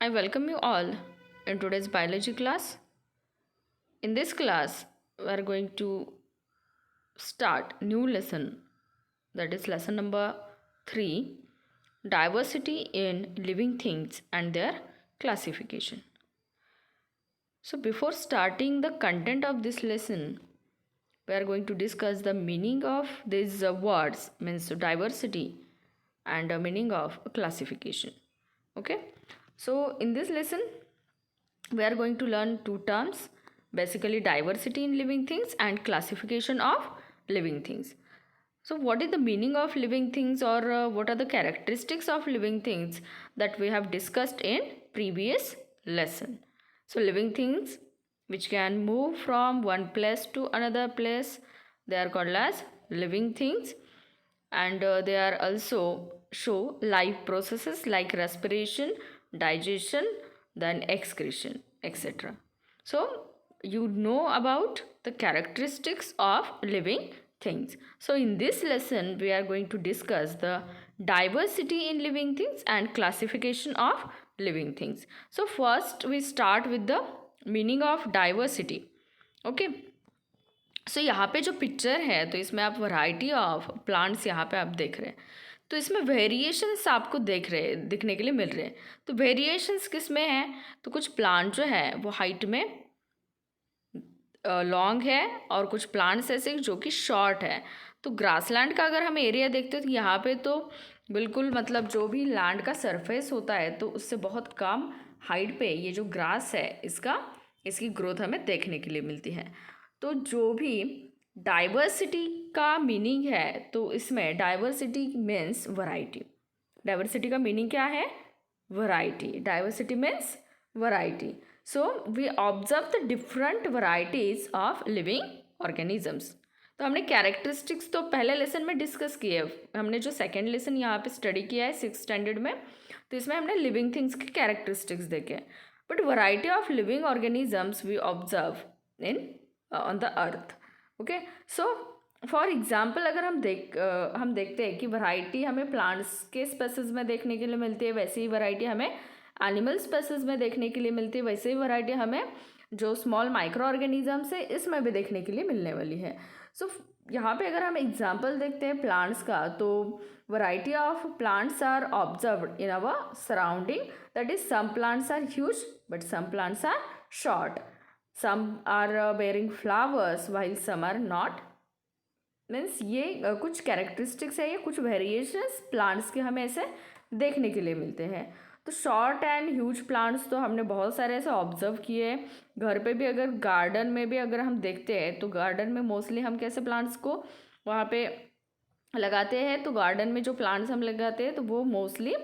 I welcome you all in today's biology class. In this class, we are going to start new lesson, that is lesson number 3, diversity in living things and their classification. So before starting the content of this lesson, we are going to discuss the meaning of these words, means diversity, and the meaning of classification. Okay, so in this lesson we are going to learn two terms, basically diversity in living things and classification of living things. So what is the meaning of living things, or what are the characteristics of living things that we have discussed in previous lesson? So living things which can move from one place to another place, they are called as living things, and they are also show life processes like respiration, digestion, then excretion, etc. So you know about the characteristics of living things. So in this lesson we are going to discuss the diversity in living things and classification of living things. So first we start with the meaning of diversity. Okay, सो यहाँ पे जो picture है तो इसमें आप variety of plants यहाँ पे आप देख रहे हैं, तो इसमें वेरिएशंस आपको दिखने के लिए मिल रहे हैं. तो वेरिएशंस किस में हैं? तो कुछ प्लांट जो है वो हाइट में लॉन्ग है और कुछ प्लांट्स ऐसे जो कि शॉर्ट है. तो ग्रासलैंड का अगर हम एरिया देखते हैं तो यहाँ पे तो बिल्कुल मतलब जो भी लैंड का सरफेस होता है तो उससे बहुत कम हाइट पे ये जो ग्रास है इसकी ग्रोथ हमें देखने के लिए मिलती है. तो जो भी डाइवर्सिटी का मीनिंग है तो इसमें डाइवर्सिटी मीन्स वैरायटी. डाइवर्सिटी का मीनिंग क्या है? Variety. Diversity means variety. So we observe the different varieties of living organisms. तो हमने कैरेक्टरिस्टिक्स तो पहले लेसन में डिस्कस किए. हमने जो सेकेंड लेसन यहाँ पे स्टडी किया है 6th स्टैंडर्ड में, तो इसमें हमने लिविंग थिंग्स के कैरेक्टरिस्टिक्स देखे. But variety of living organisms we observe in on the earth. Okay, so for example अगर हम देखते हैं कि वैरायटी हमें प्लांट्स के स्पेसीज में देखने के लिए मिलती है, वैसे ही वैरायटी हमें एनिमल स्पेसीज में देखने के लिए मिलती है, वैसे ही वैरायटी हमें जो स्मॉल माइक्रो ऑर्गेनिजम्स है इसमें भी देखने के लिए मिलने वाली है. सो यहाँ पे अगर हम एग्जाम्पल देखते हैं प्लांट्स का, तो variety of plants are observed in our surrounding. That is some plants are huge but some plants are short. some are bearing flowers while some are not. Means ये कुछ कैरेक्टरिस्टिक्स है, ये कुछ variations plants के हमें ऐसे देखने के लिए मिलते हैं. तो शॉर्ट एंड ह्यूज प्लांट्स तो हमने बहुत सारे ऐसे ऑब्जर्व किए हैं. घर पे भी अगर गार्डन में भी अगर हम देखते हैं तो गार्डन में मोस्टली हम कैसे प्लांट्स को वहाँ पे लगाते हैं. तो गार्डन में जो प्लांट्स हम लगाते हैं तो वो मोस्टली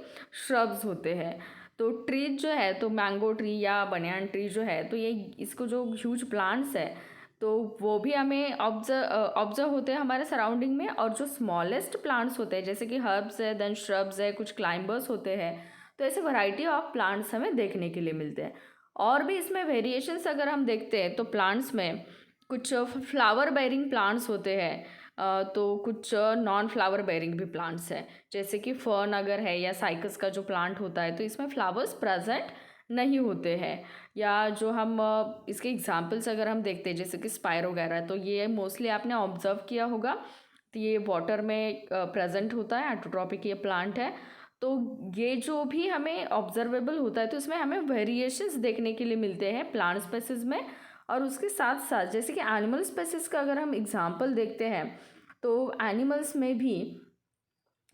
श्रब्स होते हैं. तो ट्रीज जो है तो मैंगो ट्री या बनियान ट्री जो है तो ये इसको जो ह्यूज प्लांट्स है तो वो भी हमें ऑब्जर्व होते हैं हमारे सराउंडिंग में. और जो स्मॉलेस्ट प्लांट्स होते हैं जैसे कि हर्ब्स है, देन श्रब्स है, कुछ क्लाइंबर्स होते हैं, तो ऐसे वैरायटी ऑफ प्लांट्स हमें देखने के लिए मिलते हैं. और भी इसमें वेरिएशंस अगर हम देखते हैं तो प्लांट्स में कुछ फ्लावर बेयरिंग प्लांट्स होते हैं, तो कुछ नॉन फ्लावर बेयरिंग भी प्लांट्स हैं, जैसे कि फर्न अगर है या साइकस का जो प्लांट होता है तो इसमें फ्लावर्स प्रेजेंट नहीं होते हैं. या जो हम इसके एग्जांपल्स अगर हम देखते हैं जैसे कि स्पायर वगैरह, तो ये मोस्टली आपने ऑब्जर्व किया होगा. तो ये वाटर में प्रेजेंट होता है, एटोट्रॉपिक ये प्लांट है. तो ये जो भी हमें ऑब्जर्वेबल होता है तो इसमें हमें वेरिएशंस देखने के लिए मिलते हैं प्लांट स्पेसीज में. और उसके साथ साथ जैसे कि एनिमल स्पेसीज का अगर हम एग्जांपल देखते हैं तो एनिमल्स में भी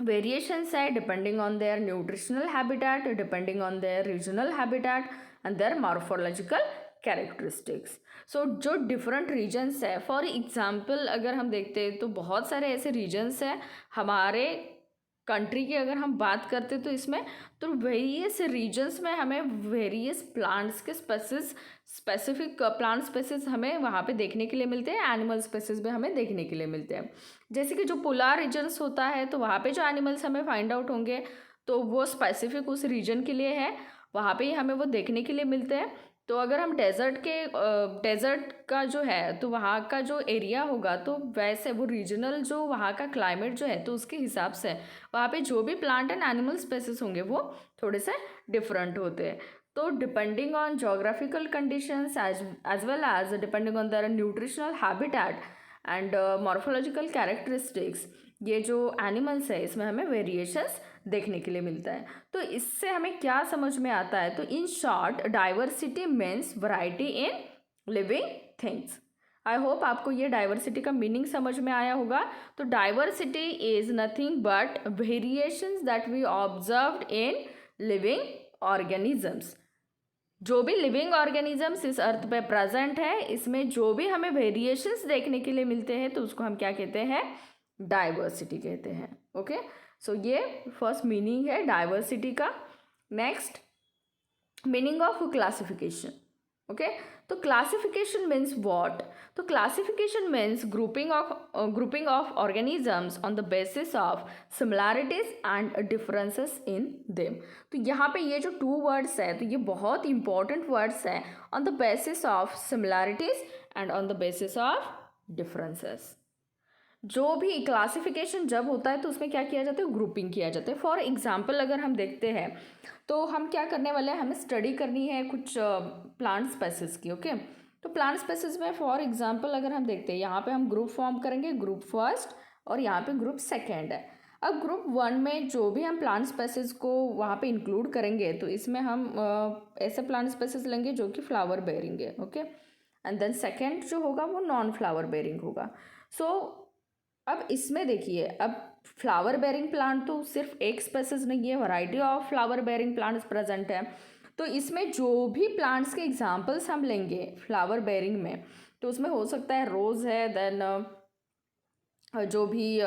वेरिएशंस है depending on their nutritional habitat, depending on their regional habitat and their morphological characteristics. So जो डिफरेंट रीजन्स है, फॉर एग्जांपल अगर हम देखते हैं तो बहुत सारे ऐसे रीजन्स हैं हमारे कंट्री की अगर हम बात करते तो इसमें तो वेरियस रीजन्स में हमें वेरियस प्लांट्स के स्पेसिफिक प्लांट स्पेसीज हमें वहाँ पे देखने के लिए मिलते हैं, एनिमल स्पेसीज में हमें देखने के लिए मिलते हैं. जैसे कि जो पोलर रीजन्स होता है तो वहाँ पे जो एनिमल्स हमें फाइंड आउट होंगे तो वो स्पेसिफिक उस रीजन के लिए है, वहाँ पे ही हमें वो देखने के लिए मिलते हैं. तो अगर हम डेजर्ट का जो है तो वहाँ का जो एरिया होगा तो वैसे वो रीजनल जो वहाँ का क्लाइमेट जो है तो उसके हिसाब से वहाँ पे जो भी प्लांट एंड एनिमल स्पेसीज होंगे वो थोड़े से डिफरेंट होते हैं. तो depending on geographical conditions as well as depending on their nutritional habitat and morphological characteristics, ये जो एनिमल्स है इसमें हमें वेरिएशंस देखने के लिए मिलता है। तो इससे हमें क्या समझ में आता है, तो in short diversity means variety in living things. I hope आपको ये डाइवर्सिटी का मीनिंग समझ में आया होगा। तो diversity is nothing but variations that we observed in living organisms. जो भी लिविंग ऑर्गेनिजम्स इस अर्थ पे प्रेजेंट है, इसमें जो भी हमें वेरिएशंस देखने के लिए मिलते हैं तो उसको हम क्या कहते हैं, डाइवर्सिटी कहते हैं। ओके, सो ये फर्स्ट मीनिंग है डाइवर्सिटी का। Next, meaning of classification. Okay, तो क्लासिफिकेशन मीन्स व्हाट, तो classification means grouping of organisms on the basis of similarities and differences in them. तो यहाँ पे ये जो टू वर्ड्स है, तो ये बहुत इंपॉर्टेंट वर्ड्स है, on the basis of similarities and on the basis of differences. जो भी क्लासिफिकेशन जब होता है तो उसमें क्या किया जाता है, ग्रुपिंग किया जाता है। फॉर एग्जाम्पल अगर हम देखते हैं तो हम क्या करने वाले हैं, हमें स्टडी करनी है कुछ प्लांट स्पेसिस की। ओके, तो प्लांट स्पेसिस में फॉर एग्जांपल अगर हम देखते हैं, यहाँ पे हम ग्रुप फॉर्म करेंगे, ग्रुप फर्स्ट और यहाँ पे ग्रुप सेकेंड है। अब ग्रुप वन में जो भी हम प्लांट स्पेसिस को वहाँ पे इंक्लूड करेंगे तो इसमें हम ऐसे प्लांट स्पेसिस लेंगे जो कि फ्लावर बेयरिंग है। ओके, एंड देन सेकेंड जो होगा वो नॉन फ्लावर बेयरिंग होगा। सो अब इसमें देखिए, अब फ्लावर बेयरिंग प्लांट तो सिर्फ एक स्पेसिस नहीं है, variety of flower bearing plants present है। तो इसमें जो भी प्लांट्स के एग्जांपल्स हम लेंगे फ्लावर बेयरिंग में, तो उसमें हो सकता है रोज़ है, देन जो भी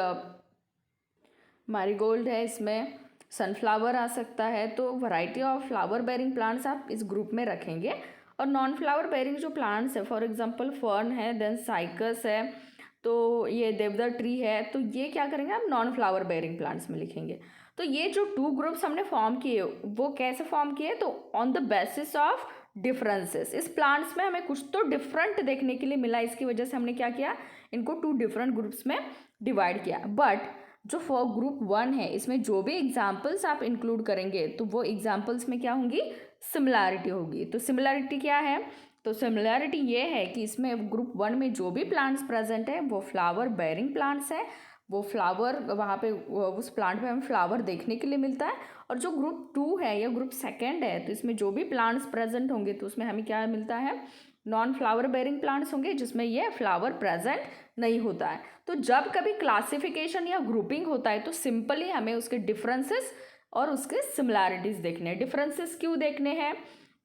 मैरीगोल्ड है, इसमें सनफ्लावर आ सकता है। तो variety of flower bearing plants आप इस ग्रुप में रखेंगे। और नॉन फ्लावर बेयरिंग जो प्लांट्स है, फॉर एग्जांपल फर्न है, देन साइकस है, तो ये देवदार ट्री है, तो ये क्या करेंगे हम नॉन फ्लावर बेयरिंग प्लांट्स में लिखेंगे। तो ये जो टू ग्रुप्स हमने फॉर्म किए वो कैसे फॉर्म किए, तो on the basis of differences. इस प्लांट्स में हमें कुछ तो डिफरेंट देखने के लिए मिला, इसकी वजह से हमने क्या किया, इनको टू डिफरेंट ग्रुप्स में डिवाइड किया। बट जो फॉर ग्रुप वन है, इसमें जो भी एग्जाम्पल्स आप इंक्लूड करेंगे तो वो एग्जाम्पल्स में क्या होंगी, सिमिलैरिटी होगी। तो सिमिलैरिटी क्या है, तो सिमिलैरिटी ये है कि इसमें ग्रुप वन में जो भी प्लांट्स प्रेजेंट है वो फ्लावर बेयरिंग प्लांट्स है, वो फ्लावर वहाँ पे उस प्लांट पे हमें फ्लावर देखने के लिए मिलता है। और जो ग्रुप टू है या ग्रुप सेकेंड है, तो इसमें जो भी प्लांट्स प्रेजेंट होंगे तो उसमें हमें क्या मिलता है, नॉन फ्लावर बेयरिंग प्लांट्स होंगे जिसमें ये फ्लावर प्रेजेंट नहीं होता है। तो जब कभी क्लासिफिकेशन या ग्रुपिंग होता है तो सिंपली हमें उसके डिफरेंसेस और उसके सिमिलैरिटीज देखने हैं। डिफरेंसेस क्यों देखने हैं,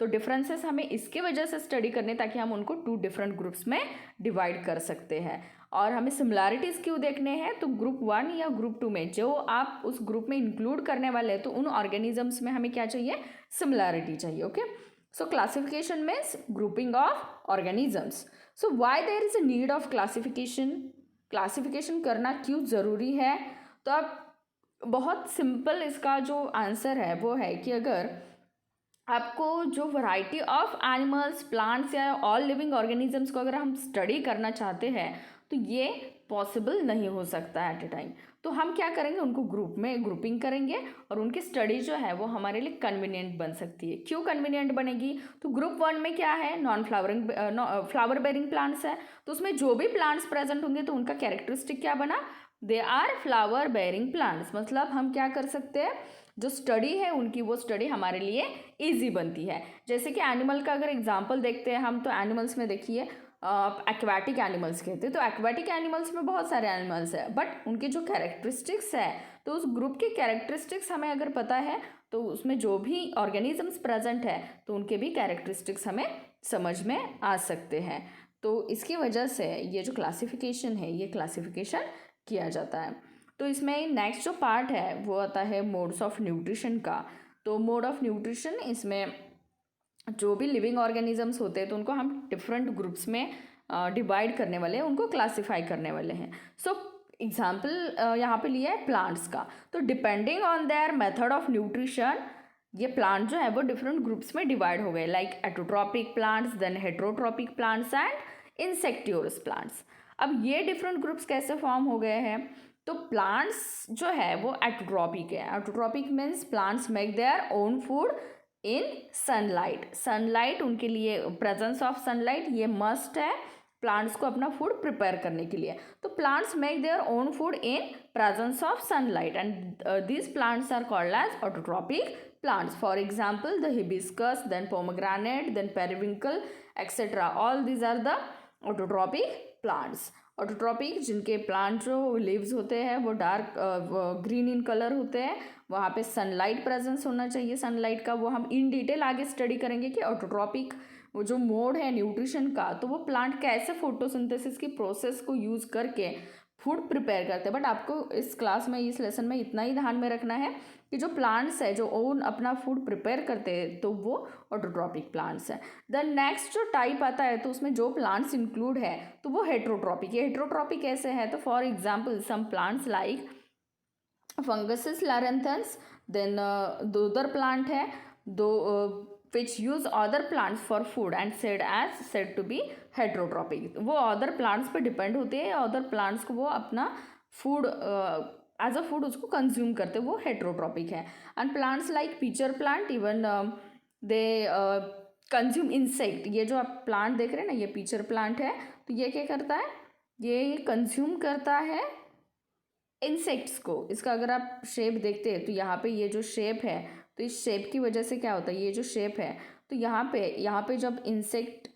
तो डिफरेंसेस हमें इसकी वजह से स्टडी करने ताकि हम उनको टू डिफरेंट ग्रुप्स में डिवाइड कर सकते हैं। और हमें सिमिलैरिटीज़ क्यों देखने हैं, तो ग्रुप वन या ग्रुप टू में जो आप उस ग्रुप में इंक्लूड करने वाले हैं तो उन ऑर्गेनिजम्स में हमें क्या चाहिए, सिमिलैरिटी चाहिए। Okay, so classification means grouping of organisms. So why there is a need of classification, classification करना क्यों ज़रूरी है, तो अब बहुत सिंपल इसका जो आंसर है वो है कि अगर आपको जो वैरायटी ऑफ एनिमल्स, प्लांट्स या ऑल लिविंग ऑर्गेनिजम्स को अगर हम स्टडी करना चाहते हैं तो ये पॉसिबल नहीं हो सकता एट ए टाइम। तो हम क्या करेंगे, उनको ग्रुप में ग्रुपिंग करेंगे और उनकी स्टडी जो है वो हमारे लिए कन्वीनियंट बन सकती है। क्यों कन्वीनियंट बनेगी, तो ग्रुप वन में क्या है, non flowering flower bearing plants है, तो उसमें जो भी प्लांट्स प्रेजेंट होंगे तो उनका कैरेक्टरिस्टिक क्या बना, they are flower bearing plants. मतलब हम क्या कर सकते हैं, जो स्टडी है उनकी वो स्टडी हमारे लिए इजी बनती है। जैसे कि एनिमल का अगर एग्जांपल देखते हैं हम, तो एनिमल्स में देखिए एक्वाटिक एनिमल्स कहते हैं, तो एक्वाटिक एनिमल्स में बहुत सारे एनिमल्स है, बट उनके जो कैरेक्टरिस्टिक्स है, तो उस ग्रुप के कैरेक्टरिस्टिक्स हमें अगर पता है तो उसमें जो भी ऑर्गेनिजम्स प्रेजेंट है तो उनके भी कैरेक्टरिस्टिक्स हमें समझ में आ सकते हैं। तो इसकी वजह से ये जो क्लासिफिकेशन है, ये क्लासिफिकेशन किया जाता है। तो इसमें नेक्स्ट जो पार्ट है वो आता है मोड्स ऑफ न्यूट्रिशन का। तो मोड ऑफ न्यूट्रिशन, इसमें जो भी लिविंग ऑर्गेनिजम्स होते हैं तो उनको हम डिफरेंट ग्रुप्स में डिवाइड करने वाले हैं, उनको क्लासीफाई करने वाले हैं। सो एग्जाम्पल यहाँ पे लिया है प्लांट्स का। तो depending on their method of nutrition, ये प्लांट जो है वो डिफरेंट ग्रुप्स में डिवाइड हो गए, like autotrophic plants, then heterotrophic plants and insectivorous plants. अब ये डिफरेंट ग्रुप्स कैसे फॉर्म हो गए हैं, तो प्लांट्स जो है वो एटोट्रॉपिक है। Autotrophic means plants make their own food in sunlight. Sunlight उनके लिए, प्रेजेंस ऑफ सनलाइट ये मस्ट है प्लांट्स को अपना फूड प्रिपेयर करने के लिए। तो plants make their own food in presence of sunlight and these plants are called as autotrophic plants. For example, the hibiscus, then pomegranate, then periwinkle, etc. All these are the autotrophic plants. Autotrophic जिनके plant जो leaves होते हैं वो dark green in colour होते हैं, वहाँ पे sunlight presence होना चाहिए सनलाइट का। वो हम इन डिटेल आगे स्टडी करेंगे कि ऑटोट्रॉपिक वो जो मोड है न्यूट्रिशन का, तो वो प्लांट कैसे फोटोसिंथेसिस की प्रोसेस को यूज़ करके फूड प्रिपेयर करते हैं। बट आपको इस क्लास में, इस लेसन में इतना ही ध्यान में रखना है कि जो प्लांट्स है जो ओन अपना फूड प्रिपेयर करते हैं तो वो ऑटोट्रॉपिक प्लांट्स है। द नेक्स्ट जो टाइप आता है तो उसमें जो प्लांट्स इंक्लूड है तो वो हेट्रोट्रॉपिक। ये हेट्रोट्रॉपिक कैसे है, तो for example some plants like funguses Loranthus, then दो अदर प्लांट है दो which use other plants for food and said to be heterotropic. वो अदर प्लांट्स पे डिपेंड होते हैं, अदर प्लांट्स को वो अपना फूड एज अ फूड उसको कंज्यूम करते हैं, वो हेट्रोट्रॉपिक है। And plants like pitcher plant even they consume insect. ये जो आप प्लांट देख रहे हैं ना, ये पीचर प्लांट है, तो ये क्या करता है, ये कंज्यूम करता है इंसेक्ट्स को। इसका अगर आप शेप देखते हैं तो यहाँ पे ये जो शेप है, तो इस शेप की वजह से क्या होता है, ये जो शेप है तो यहाँ पे जब इंसेक्ट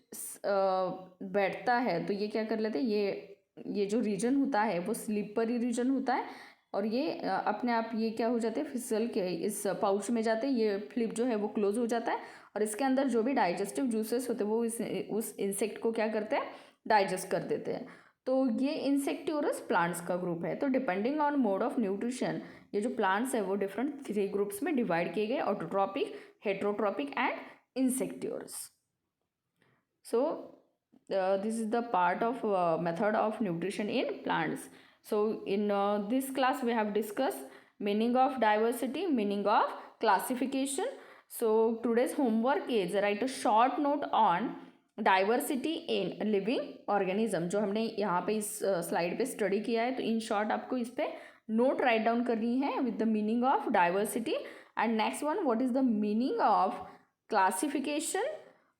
बैठता है तो ये क्या कर लेते हैं, ये जो रीजन होता है वो स्लिपरी रीजन होता है और ये अपने आप ये क्या हो जाते हैं, फिसल के इस पाउच में जाते हैं, ये फ्लिप जो है वो क्लोज हो जाता है और इसके अंदर जो भी डाइजेस्टिव जूसेस होते हैं वो उस इंसेक्ट को क्या करते हैं, डाइजेस्ट कर देते हैं। तो ये इंसेक्टिवरस प्लांट्स का ग्रुप है। तो depending on mode of nutrition ये जो प्लांट्स है वो डिफरेंट 3 ग्रुप्स में डिवाइड किए गए, autotrophic, heterotrophic and insectivorous. So this is the part of method of nutrition in plants. So in this class we have discussed meaning of diversity, meaning of classification. So today's homework is write a short note on diversity in living organism, जो हमने यहाँ पे इस slide पे study किया है। तो in short आपको इस पे नोट राइट डाउन करनी है with the meaning of diversity. And next one, what is the meaning of classification,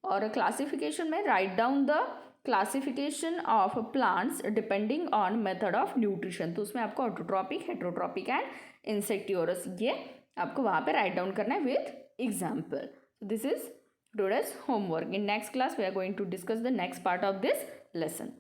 और क्लासिफिकेशन में write down the classification of plants depending on method of nutrition. तो उसमें आपको ऑटोट्रॉपिक, हेट्रोट्रॉपिक एंड इंसेक्टिवरस ये आपको वहाँ पे राइट डाउन करना है with example. This is today's homework. In next class we are going to discuss the next part of this lesson.